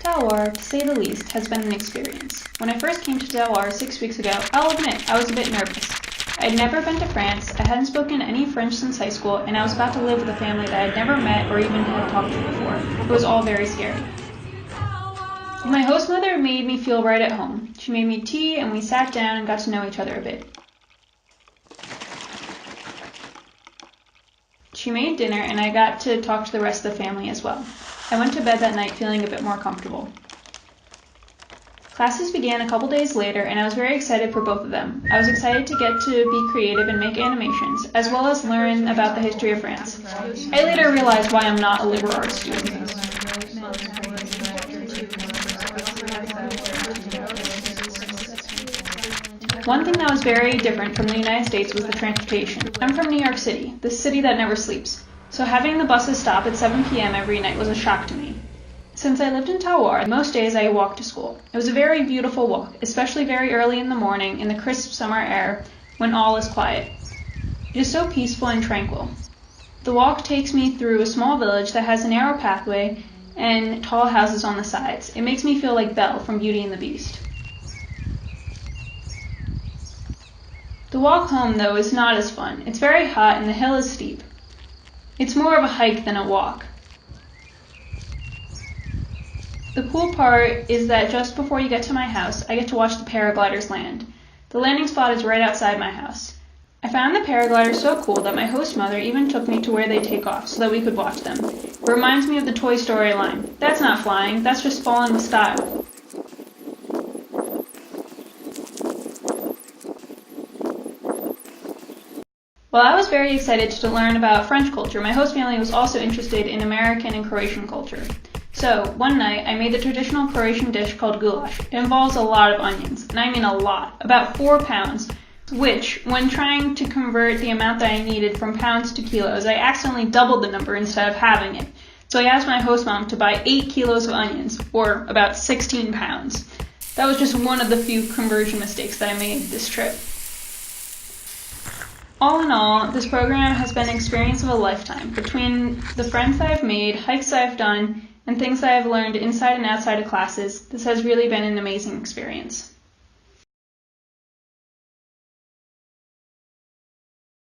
Talloires, to say the least, has been an experience. When I first came to Talloires 6 weeks ago, I'll admit I was a bit nervous. I had never been to France, I hadn't spoken any French since high school, and I was about to live with a family that I had never met or even had talked to before. It was all very scary. My host mother made me feel right at home. She made me tea and we sat down and got to know each other a bit. She made dinner and I got to talk to the rest of the family as well. I went to bed that night feeling a bit more comfortable. Classes began a couple days later and I was very excited for both of them. I was excited to get to be creative and make animations, as well as learn about the history of France. I later realized why I'm not a liberal arts student. One thing that was very different from the United States was the transportation. I'm from New York City, the city that never sleeps, so having the buses stop at 7 p.m. every night was a shock to me. Since I lived in Talloires, most days I walked to school. It was a very beautiful walk, especially very early in the morning in the crisp summer air when all is quiet. It is so peaceful and tranquil. The walk takes me through a small village that has a narrow pathway and tall houses on the sides. It makes me feel like Belle from Beauty and the Beast. The walk home, though, is not as fun. It's very hot and the hill is steep. It's more of a hike than a walk. The cool part is that just before you get to my house, I get to watch the paragliders land. The landing spot is right outside my house. I found the paragliders so cool that my host mother even took me to where they take off so that we could watch them. It reminds me of the Toy Story line, "That's not flying, that's just falling with style." While I was very excited to learn about French culture, my host family was also interested in American and Croatian culture. So, one night, I made the traditional Croatian dish called goulash. It involves a lot of onions, and I mean a lot, about 4 pounds, which, when trying to convert the amount that I needed from pounds to kilos, I accidentally doubled the number instead of halving it. So I asked my host mom to buy 8 kilos of onions, or about 16 pounds. That was just one of the few conversion mistakes that I made this trip. All in all, this program has been an experience of a lifetime. Between the friends that I've made, hikes that I've done, and things that I've learned inside and outside of classes, this has really been an amazing experience.